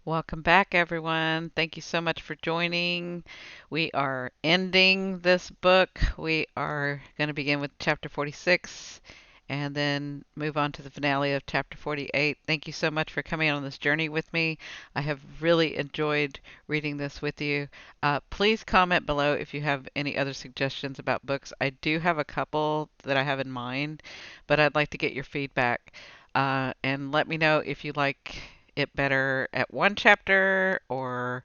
Welcome back, everyone. Thank you so much for joining. We are ending this book. We are going to begin with chapter 46 and then move on to the finale of chapter 48. Thank you so much for coming on this journey with me. I have really enjoyed reading this with you. Please comment below if you have any other suggestions about books. I do have a couple that I have in mind, but I'd like to get your feedback. And let me know if you like it better at one chapter, or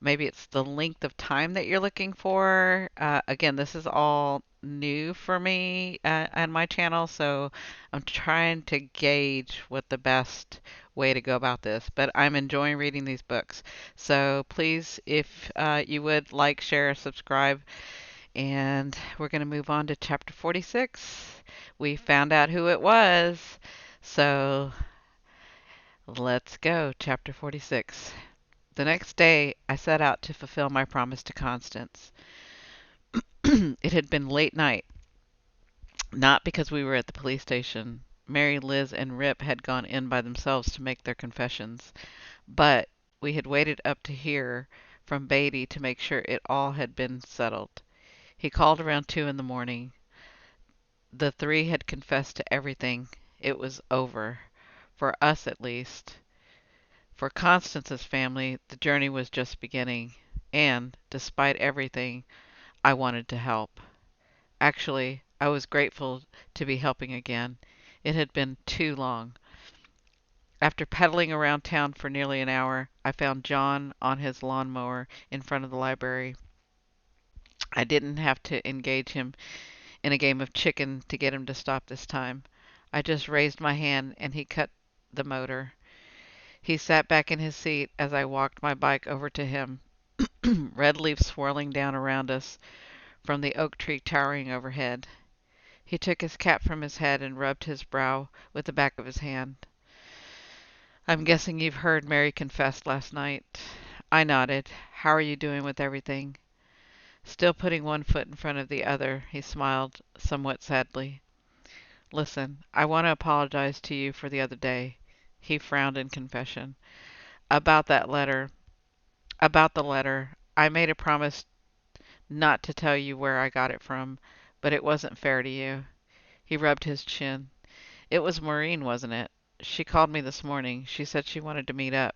maybe it's the length of time that you're looking for. Again, this is all new for me on my channel, so I'm trying to gauge what the best way to go about this. But I'm enjoying reading these books. So please, if you would like, share, subscribe, and we're going to move on to chapter 46. We found out who it was. So let's go. Chapter 46. The next day, I set out to fulfill my promise to Constance. It had been late night, not because we were at the police station. Mary, Liz, and Rip had gone in by themselves to make their confessions, but we had waited up to hear from Beatty to make sure it all had been settled. He called around 2 in the morning. The three had confessed to everything. It was over, for us at least. For Constance's family, the journey was just beginning, and, despite everything, I wanted to help. Actually, I was grateful to be helping again. It had been too long. After pedaling around town for nearly an hour, I found John on his lawnmower in front of the library. I didn't have to engage him in a game of chicken to get him to stop this time. I just raised my hand and he cut the motor. He sat back in his seat as I walked my bike over to him, red leaves swirling down around us from the oak tree towering overhead. He took his cap from his head and rubbed his brow with the back of his hand. I'm guessing you've heard Mary confessed last night. I nodded. How are you doing with everything? Still putting one foot in front of the other, he smiled somewhat sadly. Listen, I want to apologize to you for the other day. He frowned in confession. About that letter. About the letter. I made a promise not to tell you where I got it from, but it wasn't fair to you. He rubbed his chin. It was Maureen, wasn't it? She called me this morning. She said she wanted to meet up.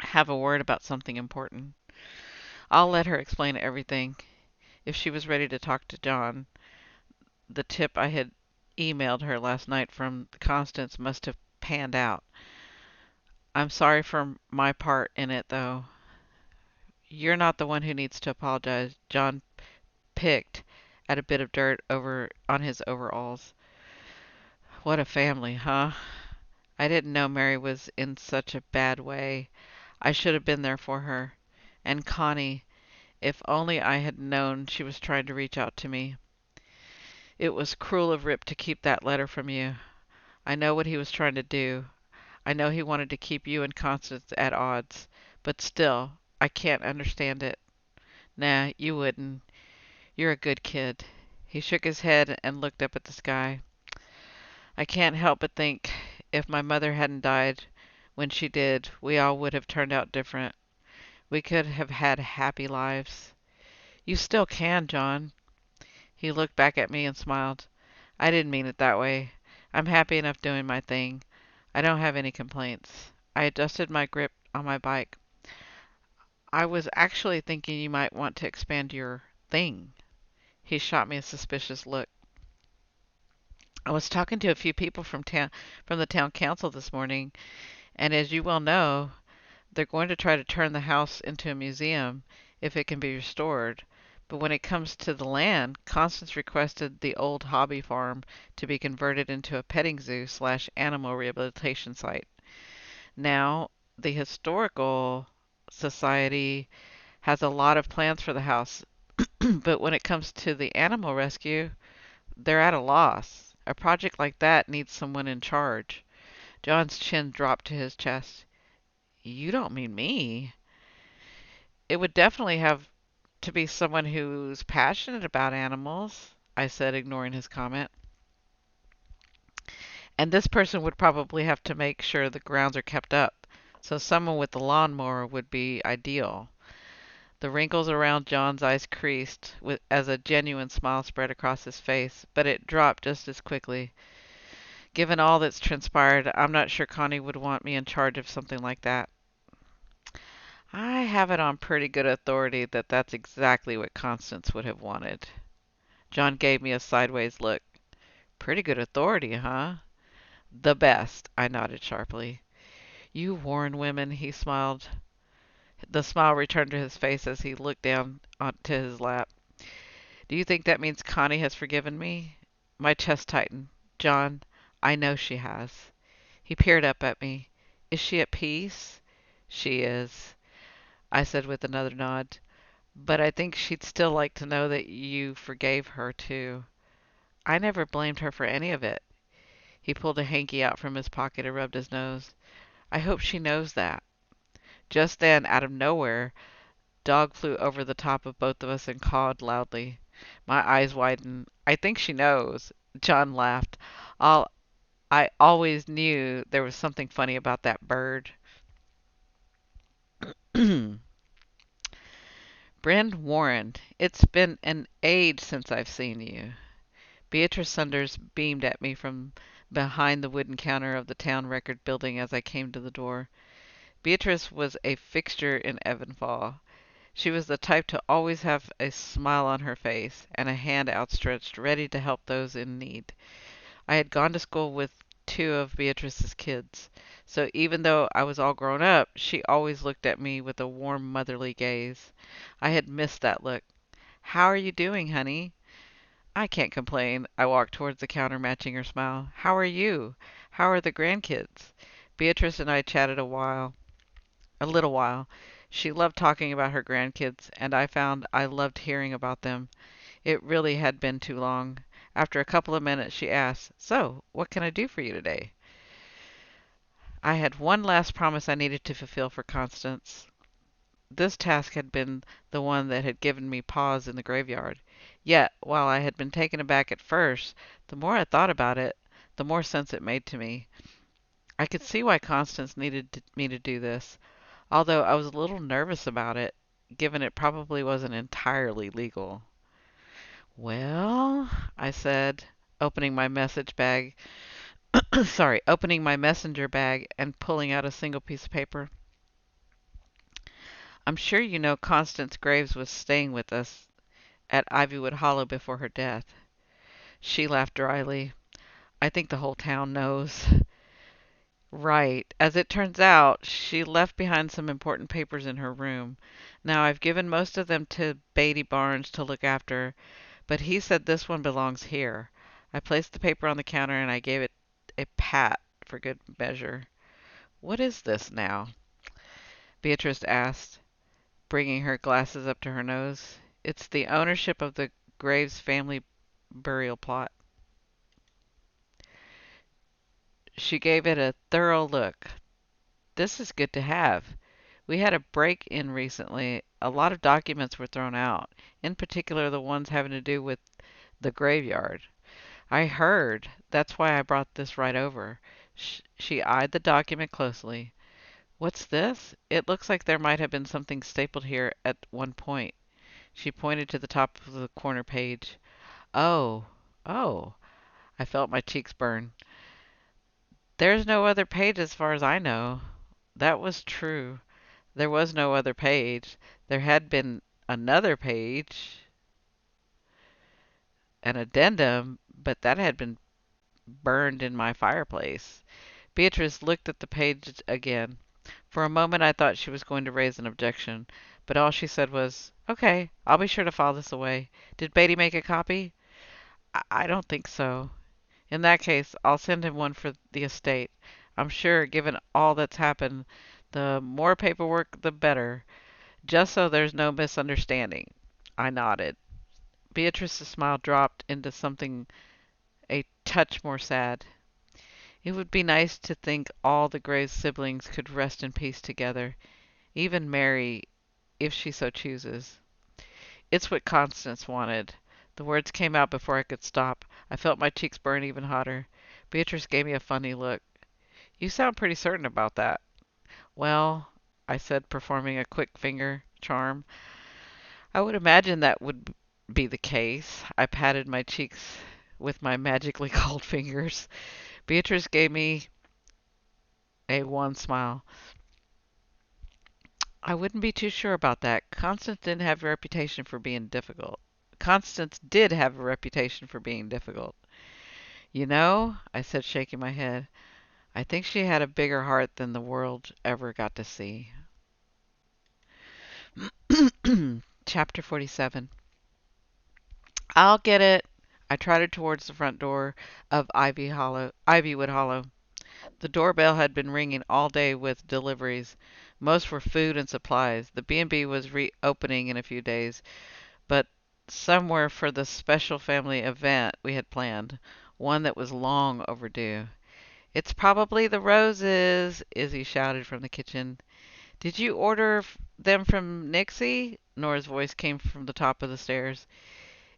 Have a word about something important. I'll let her explain everything. If she was ready to talk to John, the tip I had emailed her last night from Constance must have panned out. I'm sorry for my part in it, though. You're not the one who needs to apologize. John picked at a bit of dirt over on his overalls. What a family, huh? I didn't know Mary was in such a bad way. I should have been there for her. And Connie, if only I had known she was trying to reach out to me. It was cruel of Rip to keep that letter from you. I know what he was trying to do. I know he wanted to keep you and Constance at odds. But still, I can't understand it. Nah, you wouldn't. You're a good kid. He shook his head and looked up at the sky. I can't help but think if my mother hadn't died when she did, we all would have turned out different. We could have had happy lives. You still can, John. He looked back at me and smiled. I didn't mean it that way. I'm happy enough doing my thing. I don't have any complaints. I adjusted my grip on my bike. I was actually thinking you might want to expand your thing. He shot me a suspicious look. I was talking to a few people from the town council this morning, and as you well know, they're going to try to turn the house into a museum if it can be restored. But when it comes to the land, Constance requested the old hobby farm to be converted into a petting zoo slash animal rehabilitation site. Now, the Historical Society has a lot of plans for the house, but when it comes to the animal rescue, they're at a loss. A project like that needs someone in charge. John's chin dropped to his chest. You don't mean me? It would definitely have to be someone who's passionate about animals, I said, ignoring his comment. And this person would probably have to make sure the grounds are kept up, So someone with the lawnmower would be ideal. The wrinkles around John's eyes creased as a genuine smile spread across his face, but it dropped just as quickly. Given all that's transpired, I'm not sure Connie would want me in charge of something like that. I have it on pretty good authority that that's exactly what Constance would have wanted. John gave me a sideways look. Pretty good authority, huh? The best, I nodded sharply. You warn women, he smiled. The smile returned to his face as he looked down onto his lap. Do you think that means Connie has forgiven me? My chest tightened. John, I know she has. He peered up at me. Is she at peace? She is, I said with another nod. But I think she'd still like to know that you forgave her, too. I never blamed her for any of it. He pulled a hanky out from his pocket and rubbed his nose. I hope she knows that. Just then, out of nowhere, Dog flew over the top of both of us and cawed loudly. My eyes widened. I think she knows. John laughed. All I always knew there was something funny about that bird. Brynn warned, it's been an age since I've seen you. Beatrice Sunders beamed at me from behind the wooden counter of the town record building as I came to the door. Beatrice was a fixture in Evanfall. She was the type to always have a smile on her face and a hand outstretched ready to help those in need. I had gone to school with two of Beatrice's kids, so even though I was all grown up, she always looked at me with a warm motherly gaze. I had missed that look. How are you doing, honey? I can't complain. I walked towards the counter, matching her smile. How are you? How are the grandkids? Beatrice and I chatted a little while. She loved talking about her grandkids, and I found I loved hearing about them. It really had been too long. After a couple of minutes, she asked, So, what can I do for you today? I had one last promise I needed to fulfill for Constance. This task had been the one that had given me pause in the graveyard. Yet, while I had been taken aback at first, the more I thought about it, the more sense it made to me. I could see why Constance needed me to do this, although I was a little nervous about it, given it probably wasn't entirely legal. Well, I said, opening my message bag, opening my messenger bag and pulling out a single piece of paper. I'm sure you know Constance Graves was staying with us at Ivywood Hollow before her death. She laughed dryly. I think the whole town knows. Right. As it turns out, she left behind some important papers in her room. Now, I've given most of them to Beatty Barnes to look after, but he said this one belongs here. I placed the paper on the counter and I gave it a pat for good measure. What is this now? Beatrice asked, bringing her glasses up to her nose. It's the ownership of the Graves family burial plot. She gave it a thorough look. This is good to have. We had a break-in recently. A lot of documents were thrown out, in particular the ones having to do with the graveyard. I heard. That's why I brought this right over. She eyed the document closely. What's this? It looks like there might have been something stapled here at one point. She pointed to the top of the corner page. Oh, oh. I felt my cheeks burn. There's no other page as far as I know. That was true. There was no other page. There had been another page, an addendum, but that had been burned in my fireplace. Beatrice looked at the page again. For a moment I thought she was going to raise an objection, but all she said was, Okay, I'll be sure to file this away. Did Beatty make a copy? I don't think so. In that case, I'll send him one for the estate. I'm sure, given all that's happened, the more paperwork, the better, just so there's no misunderstanding. I nodded. Beatrice's smile dropped into something a touch more sad. It would be nice to think all the Graves siblings could rest in peace together, even Mary, if she so chooses. It's what Constance wanted. The words came out before I could stop. I felt my cheeks burn even hotter. Beatrice gave me a funny look. You sound pretty certain about that. Well, I said, performing a quick finger charm, I would imagine that would be the case. I patted my cheeks with my magically cold fingers. Beatrice gave me a wan smile. I wouldn't be too sure about that. Constance did have a reputation for being difficult. You know, I said, shaking my head, I think she had a bigger heart than the world ever got to see. Chapter 47. I'll get it. I trotted towards the front door of Ivywood Hollow. The doorbell had been ringing all day with deliveries. Most were food and supplies. The B&B was reopening in a few days, but somewhere for the special family event we had planned, one that was long overdue. It's probably the roses, Izzy shouted from the kitchen. Did you order them from Nixie? Nora's voice came from the top of the stairs.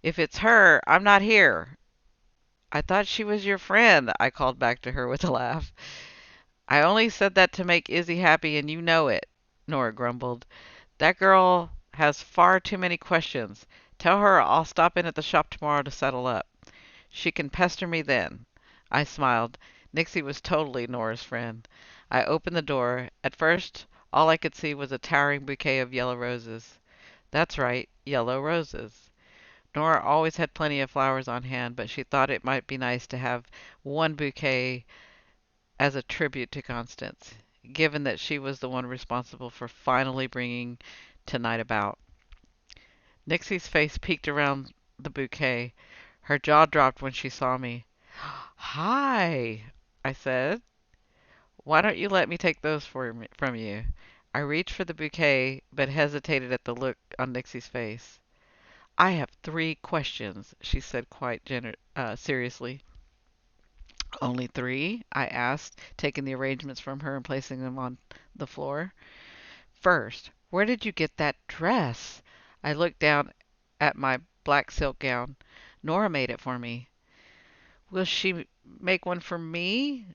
If it's her, I'm not here. I thought she was your friend, I called back to her with a laugh. I only said that to make Izzy happy, and you know it, Nora grumbled. That girl has far too many questions. Tell her I'll stop in at the shop tomorrow to settle up. She can pester me then. I smiled. Nixie was totally Nora's friend. I opened the door. At first, all I could see was a towering bouquet of yellow roses. That's right, yellow roses. Nora always had plenty of flowers on hand, but she thought it might be nice to have one bouquet as a tribute to Constance, given that she was the one responsible for finally bringing tonight about. Nixie's face peeked around the bouquet. Her jaw dropped when she saw me. Hi, I said. Why don't you let me take those from you? I reached for the bouquet, but hesitated at the look on Nixie's face. I have 3 questions, she said quite seriously. Only 3? I asked, taking the arrangements from her and placing them on the floor. First, where did you get that dress? I looked down at my black silk gown. Nora made it for me. Will she make one for me?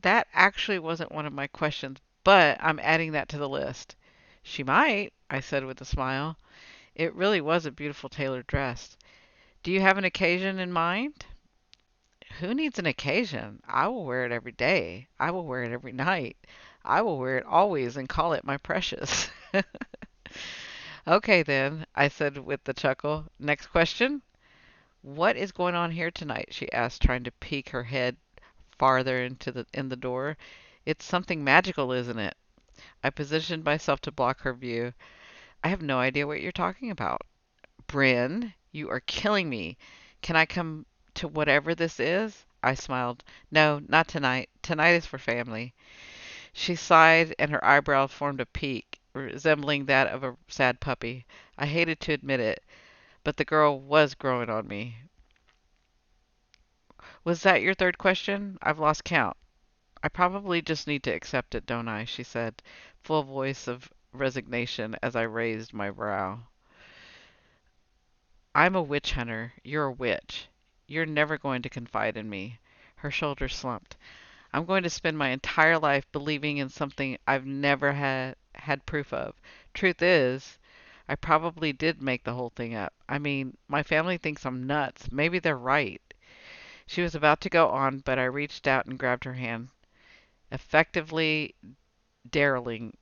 That actually wasn't one of my questions, but I'm adding that to the list. She might, I said with a smile. It really was a beautiful tailored dress. Do you have an occasion in mind? Who needs an occasion? I will wear it every day. I will wear it every night. I will wear it always and call it my precious. Okay, then, I said with a chuckle. Next question. What is going on here tonight? She asked, trying to peek her head farther in the door. It's something magical, isn't it? I positioned myself to block her view. I have no idea what you're talking about. Brynn, you are killing me. Can I come to whatever this is? I smiled. No, not tonight. Tonight is for family. She sighed, and her eyebrow formed a peak, resembling that of a sad puppy. I hated to admit it, but the girl was growing on me. Was that your 3rd question? I've lost count. I probably just need to accept it, don't I? She said, full voice of resignation as I raised my brow. I'm a witch hunter. You're a witch. You're never going to confide in me. Her shoulders slumped. I'm going to spend my entire life believing in something I've never had proof of. Truth is, I probably did make the whole thing up. I mean, my family thinks I'm nuts. Maybe they're right. She was about to go on, but I reached out and grabbed her hand, effectively derailing,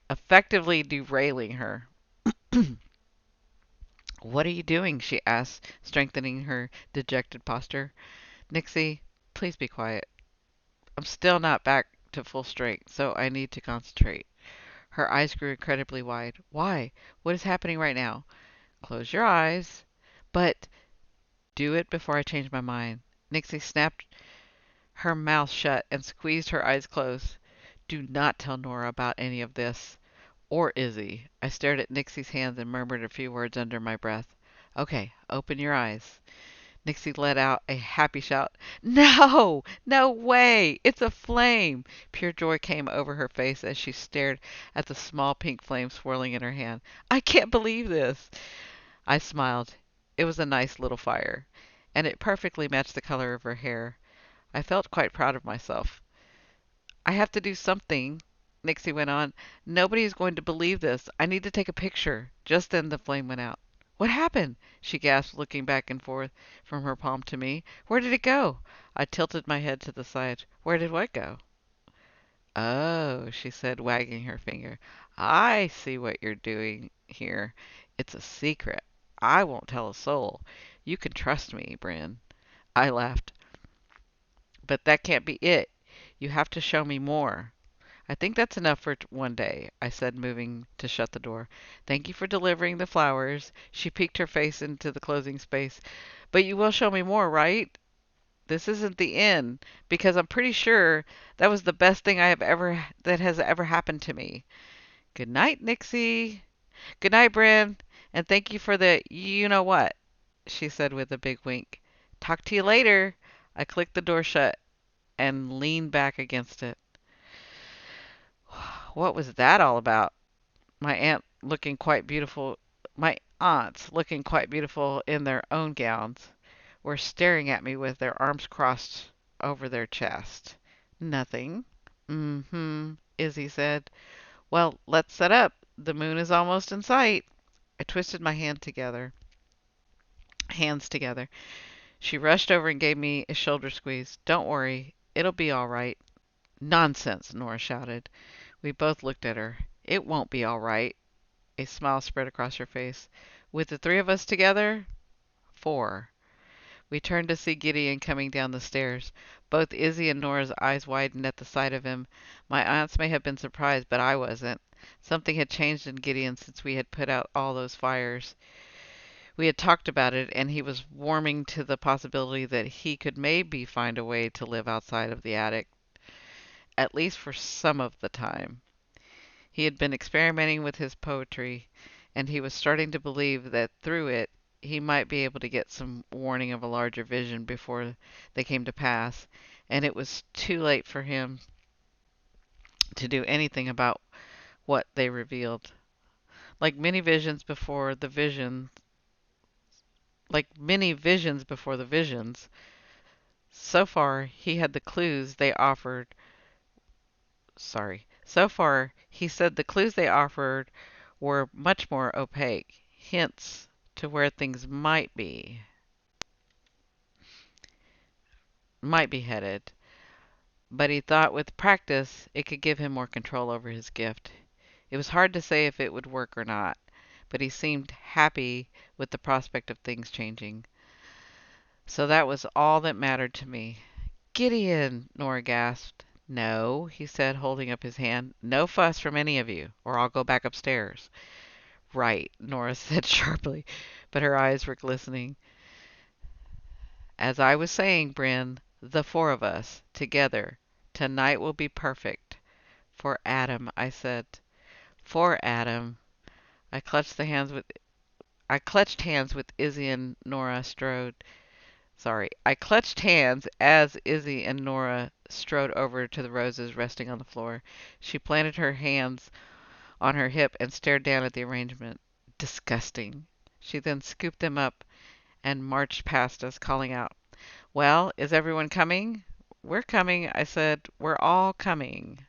effectively derailing her. What are you doing? She asked, strengthening her dejected posture. Nixie, please be quiet. I'm still not back to full strength, so I need to concentrate. Her eyes grew incredibly wide. Why? What is happening right now? Close your eyes. But do it before I change my mind. Nixie snapped her mouth shut and squeezed her eyes closed. Do not tell Nora about any of this. Or Izzy. I stared at Nixie's hands and murmured a few words under my breath. Okay, open your eyes. Nixie let out a happy shout. No! No way! It's a flame! Pure joy came over her face as she stared at the small pink flame swirling in her hand. I can't believe this! I smiled. It was a nice little fire, and it perfectly matched the color of her hair. I felt quite proud of myself. I have to do something, Nixie went on. Nobody is going to believe this. I need to take a picture. Just then the flame went out. What happened? She gasped, looking back and forth from her palm to me. Where did it go? I tilted my head to the side. Where did what go? Oh, she said, wagging her finger. I see what you're doing here. It's a secret. I won't tell a soul. You can trust me, Brynn. I laughed. But that can't be it. You have to show me more. I think that's enough for one day, I said, moving to shut the door. Thank you for delivering the flowers. She peeked her face into the closing space. But you will show me more, right? This isn't the end, because I'm pretty sure that was the best thing that has ever happened to me. Good night, Nixie. Good night, Bryn. And thank you for the you know what, she said with a big wink. Talk to you later. I clicked the door shut and leaned back against it. What was that all about? My aunt looking quite beautiful, my aunts looking quite beautiful in their own gowns, were staring at me with their arms crossed over their chest. Nothing. Mm-hmm, Izzy said. Well, let's set up. The moon is almost in sight. I twisted my hands together. She rushed over and gave me a shoulder squeeze. Don't worry, it'll be all right. Nonsense, Nora shouted. We both looked at her. It won't be all right. A smile spread across her face. With the three of us together? 4. We turned to see Gideon coming down the stairs. Both Izzy and Nora's eyes widened at the sight of him. My aunts may have been surprised, but I wasn't. Something had changed in Gideon since we had put out all those fires. We had talked about it, and he was warming to the possibility that he could maybe find a way to live outside of the attic, at least for some of the time. He had been experimenting with his poetry, and he was starting to believe that through it he might be able to get some warning of a larger vision before they came to pass, and it was too late for him to do anything about what they revealed. Like many visions before the vision, like many visions before the visions, so far he had the clues they offered. Sorry. So far, he said the clues they offered were much more opaque, hints to where things might be headed. But he thought with practice it could give him more control over his gift. It was hard to say if it would work or not, but he seemed happy with the prospect of things changing. So that was all that mattered to me. Gideon! Nora gasped. No, he said, holding up his hand. No fuss from any of you, or I'll go back upstairs. Right, Nora said sharply, but her eyes were glistening. As I was saying, Bryn, the 4 of us, together, tonight will be perfect. For Adam, I said. For Adam. I clutched the hands with I clutched hands with Izzy and Nora strode. Sorry. I clutched hands as Izzy and Nora strode over to the roses resting on the floor. She planted her hands on her hip and stared down at the arrangement. Disgusting. She then scooped them up and marched past us, calling out, Well, is everyone coming? We're coming, I said. We're all coming.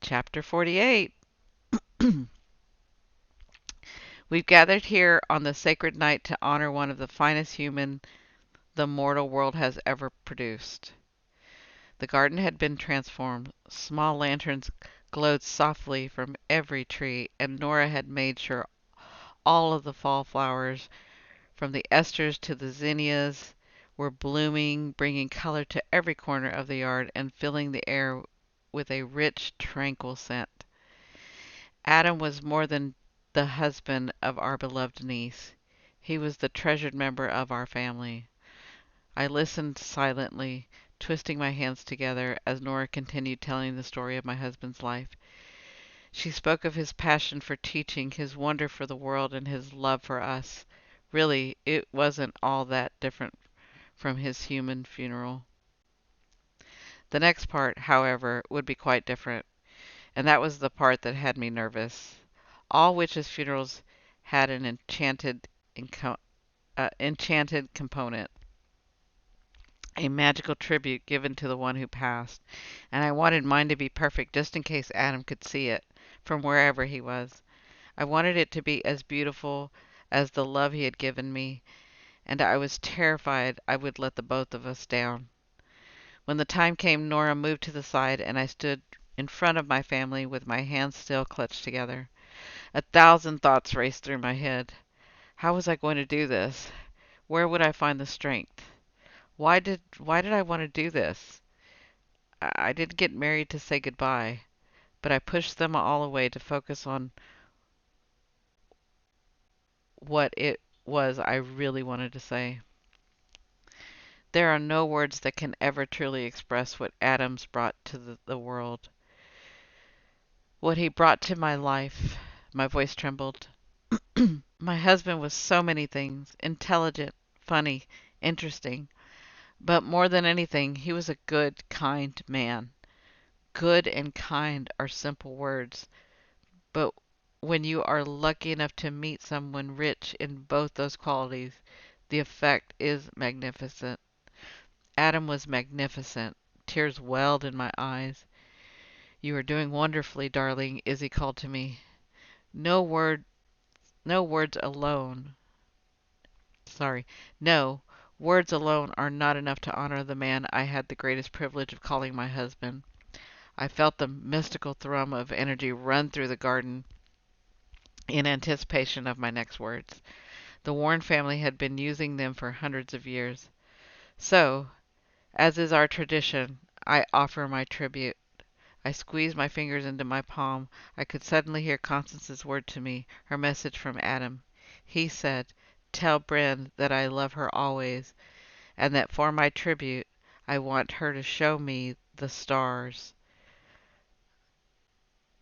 Chapter 48. We've gathered here on the sacred night to honor one of the finest human the mortal world has ever produced. The garden had been transformed. Small lanterns glowed softly from every tree, and Nora had made sure all of the fall flowers, from the asters to the zinnias, were blooming, bringing color to every corner of the yard and filling the air with a rich, tranquil scent. Adam was more than the husband of our beloved niece. He was the treasured member of our family. I listened silently, twisting my hands together as Nora continued telling the story of my husband's life. She spoke of his passion for teaching, his wonder for the world, and his love for us. Really, it wasn't all that different from his human funeral. The next part, however, would be quite different, and that was the part that had me nervous. All witches' funerals had an enchanted component. a magical tribute given to the one who passed, and I wanted mine to be perfect just in case Adam could see it from wherever he was. I wanted it to be as beautiful as the love he had given me, and I was terrified I would let the both of us down. When the time came, Nora moved to the side, and I stood in front of my family with my hands still clutched together. A thousand thoughts raced through my head. How was I going to do this? Where would I find the strength? Why did I want to do this? I didn't get married to say goodbye, but I pushed them all away to focus on what it was I really wanted to say. There are no words that can ever truly express what Adams brought to the world. What he brought to my life. My voice trembled. My husband was so many things: intelligent, funny, interesting. But more than anything, he was a good, kind man. Good and kind are simple words, but when you are lucky enough to meet someone rich in both those qualities, the effect is magnificent. Adam was magnificent. Tears welled in my eyes. "You are doing wonderfully, darling," Izzy called to me. No word, no words alone. Sorry, no, words alone are not enough to honor the man I had the greatest privilege of calling my husband. I felt the mystical thrum of energy run through the garden in anticipation of my next words. The Warren family had been using them for hundreds of years. So, as is our tradition, I offer my tribute. I squeezed my fingers into my palm. I could suddenly hear Constance's word to me, her message from Adam. He said, "Tell Brynn that I love her always, and that for my tribute I want her to show me the stars."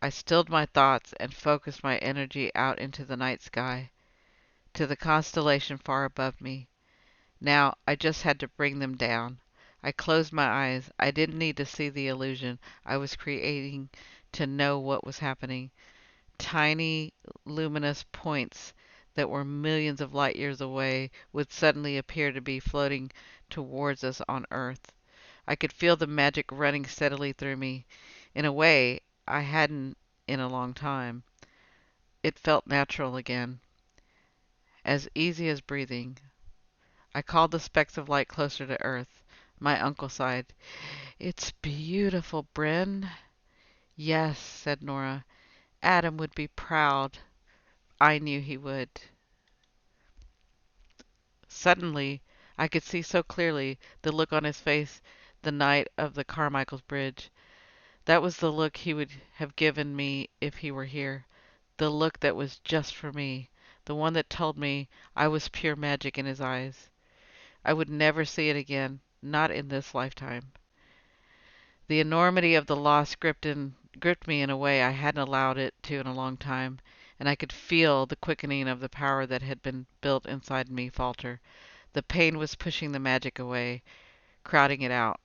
I stilled my thoughts and focused my energy out into the night sky, to the constellation far above me. Now I just had to bring them down. I closed my eyes. I didn't need to see the illusion I was creating to know what was happening. Tiny luminous points that were millions of light years away would suddenly appear to be floating towards us on Earth. I could feel the magic running steadily through me. In a way I hadn't in a long time. It felt natural again, as easy as breathing. I called the specks of light closer to Earth. My uncle sighed. "It's beautiful, Brynn." "Yes," said Nora. "Adam would be proud. I knew he would." Suddenly I could see so clearly the look on his face the night of the Carmichael's bridge. That was the look he would have given me if he were here. The look that was just for me. The one that told me I was pure magic in his eyes. I would never see it again, not in this lifetime. The enormity of the loss gripped me in a way I hadn't allowed it to in a long time, and I could feel the quickening of the power that had been built inside me falter. The pain was pushing the magic away, crowding it out.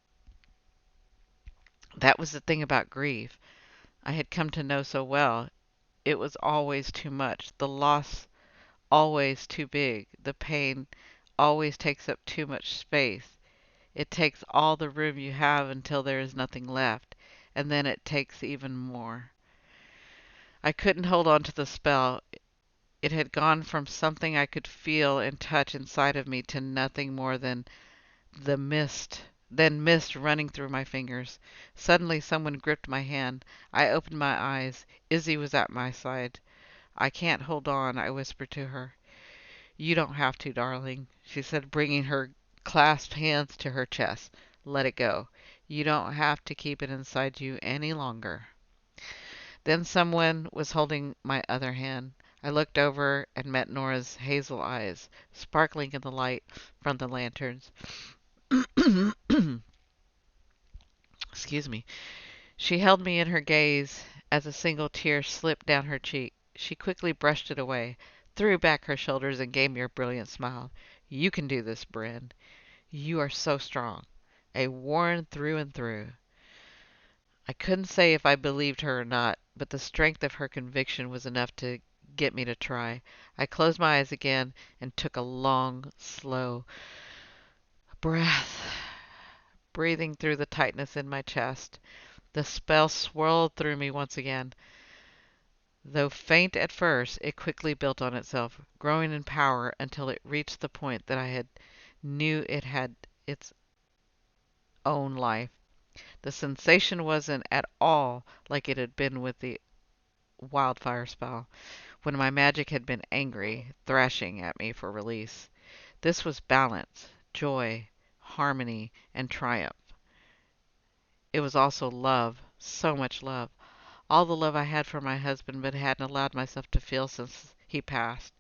That was the thing about grief I had come to know so well. It was always too much. The loss always too big. The pain always takes up too much space. It takes all the room you have until there is nothing left, and then it takes even more. I couldn't hold on to the spell. It had gone from something I could feel and touch inside of me to nothing more than the mist, then mist running through my fingers. Suddenly someone gripped my hand. I opened my eyes. Izzy was at my side. "I can't hold on," I whispered to her. "You don't have to, darling," she said, bringing her clasped hands to her chest. "Let it go. You don't have to keep it inside you any longer." Then someone was holding my other hand. I looked over and met Nora's hazel eyes, sparkling in the light from the lanterns. Excuse me. She held me in her gaze as a single tear slipped down her cheek. She quickly brushed it away, threw back her shoulders, and gave me a brilliant smile. "You can do this, Brynn. You are so strong. A Warren through and through." I couldn't say if I believed her or not, but the strength of her conviction was enough to get me to try. I closed my eyes again and took a long, slow breath. breathing through the tightness in my chest. The spell swirled through me once again. Though faint at first, it quickly built on itself, growing in power until it reached the point that I had knew it had its own life. The sensation wasn't at all like it had been with the wildfire spell, when my magic had been angry, thrashing at me for release. This was balance, joy, harmony, and triumph. It was also love, so much love. All the love I had for my husband but hadn't allowed myself to feel since he passed.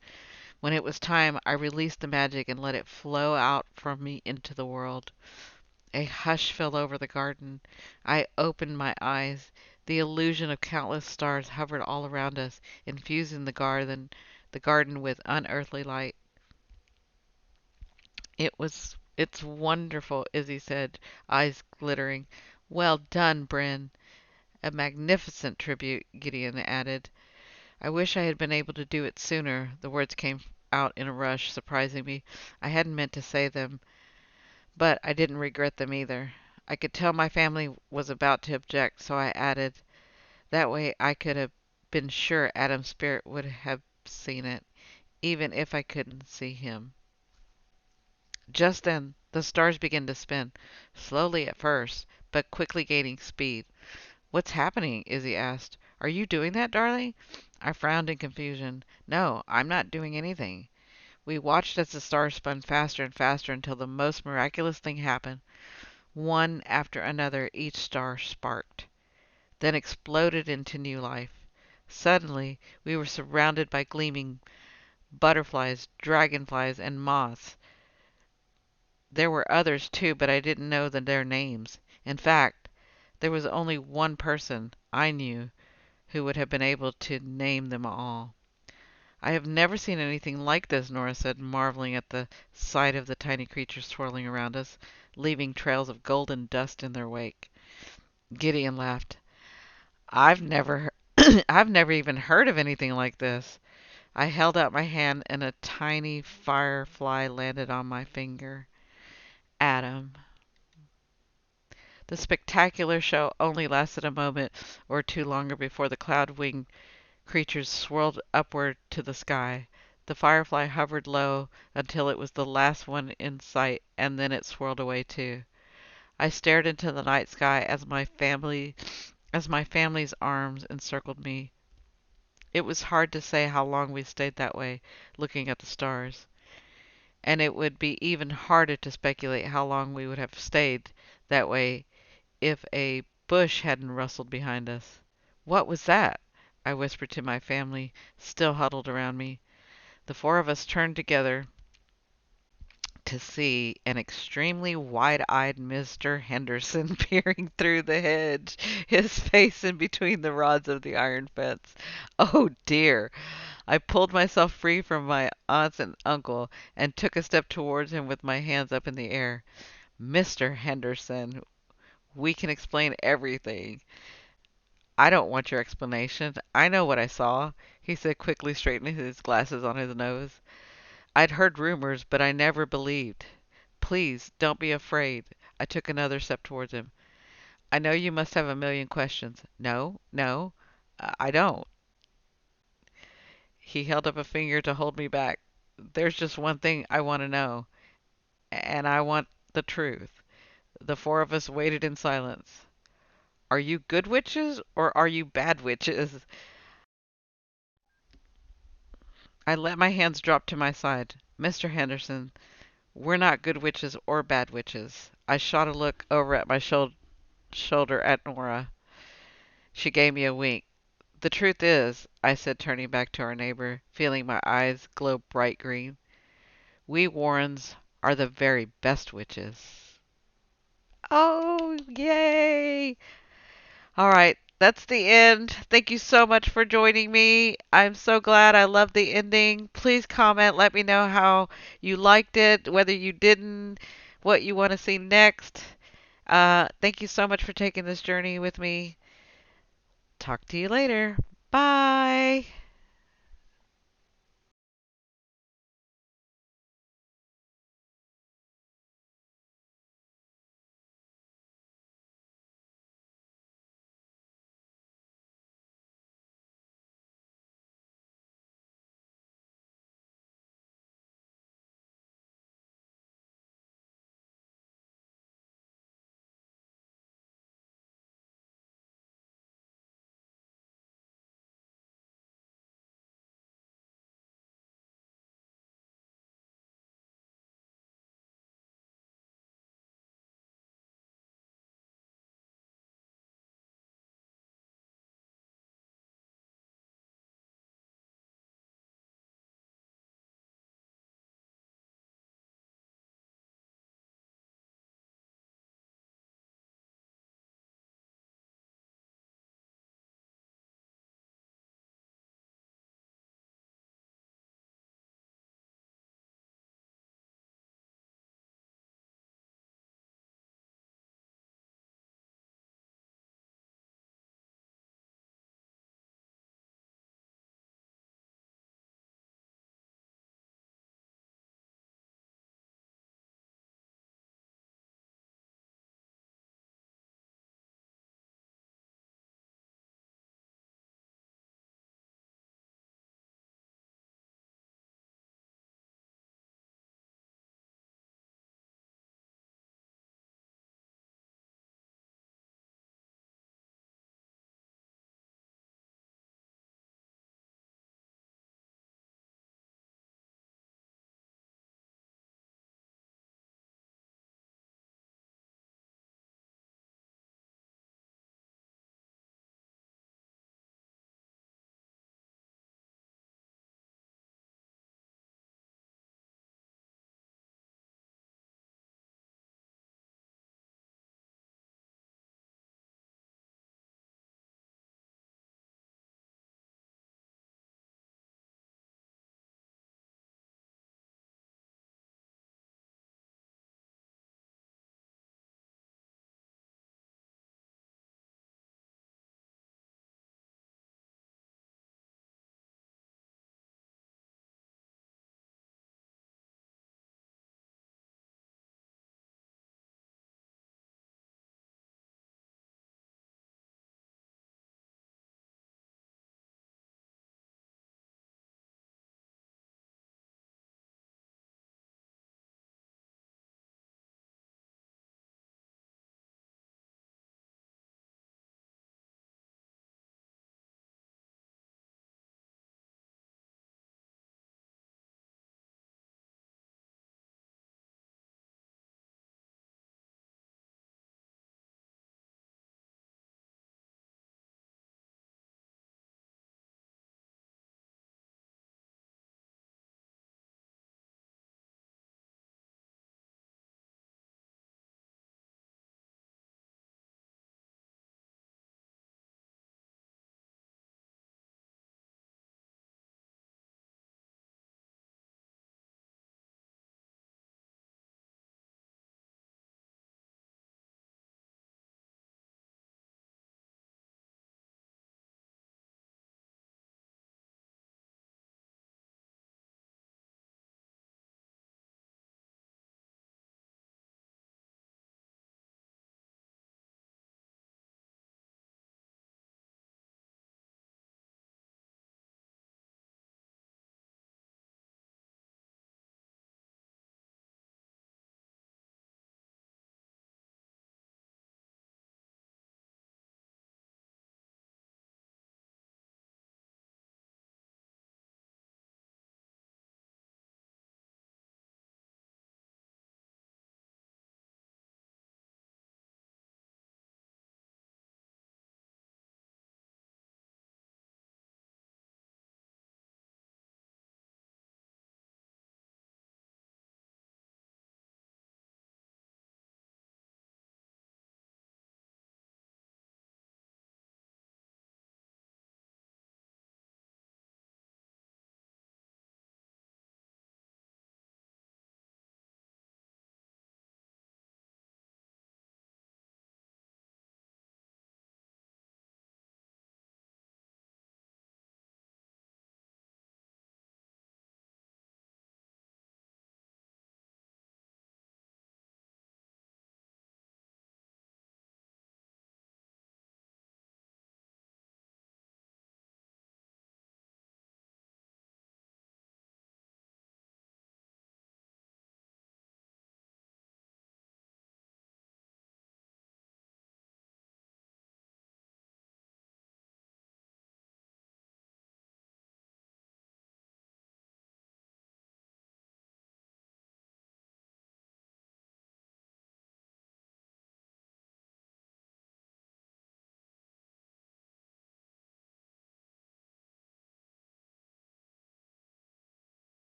When it was time, I released the magic and let it flow out from me into the world. A hush fell over the garden. I opened my eyes. The illusion of countless stars hovered all around us, infusing the garden with unearthly light. It's wonderful, Izzy said, eyes glittering. Well done, Brynn. A magnificent tribute, Gideon added. I wish I had been able to do it sooner. The words came out in a rush, surprising me. I hadn't meant to say them, but I didn't regret them either. I could tell my family was about to object, so I added, that way I could have been sure Adam's spirit would have seen it, even if I couldn't see him. Just then the stars began to spin, slowly at first, but quickly gaining speed. "What's happening?" Izzy asked. "Are you doing that, darling?" I frowned in confusion. "No, I'm not doing anything." We watched as the stars spun faster and faster until the most miraculous thing happened. One after another each star sparked, then exploded into new life. Suddenly we were surrounded by gleaming butterflies, dragonflies, and moths. There were others too, but I didn't know their names. In fact, there was only one person I knew who would have been able to name them all. "I have never seen anything like this," Nora said, marveling at the sight of the tiny creatures swirling around us, leaving trails of golden dust in their wake. Gideon laughed. I've never even heard of anything like this." I held out my hand and a tiny firefly landed on my finger. Adam. The spectacular show only lasted a moment or two longer before the cloud-winged creatures swirled upward to the sky. The firefly hovered low until it was the last one in sight, and then it swirled away too. I stared into the night sky as my family's arms encircled me. It was hard to say how long we stayed that way, looking at the stars. And it would be even harder to speculate how long we would have stayed that way if a bush hadn't rustled behind us. "What was that?" I whispered to my family, still huddled around me. The four of us turned together to see an extremely wide-eyed Mr. Henderson peering through the hedge, his face in between the rods of the iron fence. Oh dear! I pulled myself free from my aunts and uncle and took a step towards him with my hands up in the air. "Mr. Henderson, we can explain everything." "I don't want your explanation. I know what I saw," he said, quickly straightening his glasses on his nose. "I'd heard rumors, but I never believed. Please, don't be afraid." I took another step towards him. "I know you must have a million questions." "No, no, I don't." He held up a finger to hold me back. "There's just one thing I want to know, and I want the truth." The four of us waited in silence. "Are you good witches or are you bad witches?" I let my hands drop to my side. "Mr. Henderson, we're not good witches or bad witches." I shot a look over at my shoulder at Nora. She gave me a wink. "The truth is," I said, turning back to our neighbor, feeling my eyes glow bright green, "we Warrens are the very best witches." Oh, yay! All right, that's the end. Thank you so much for joining me. I'm so glad. I love the ending. Please comment. Let me know how you liked it, whether you didn't, what you want to see next. Thank you so much for taking this journey with me. Talk to you later. Bye.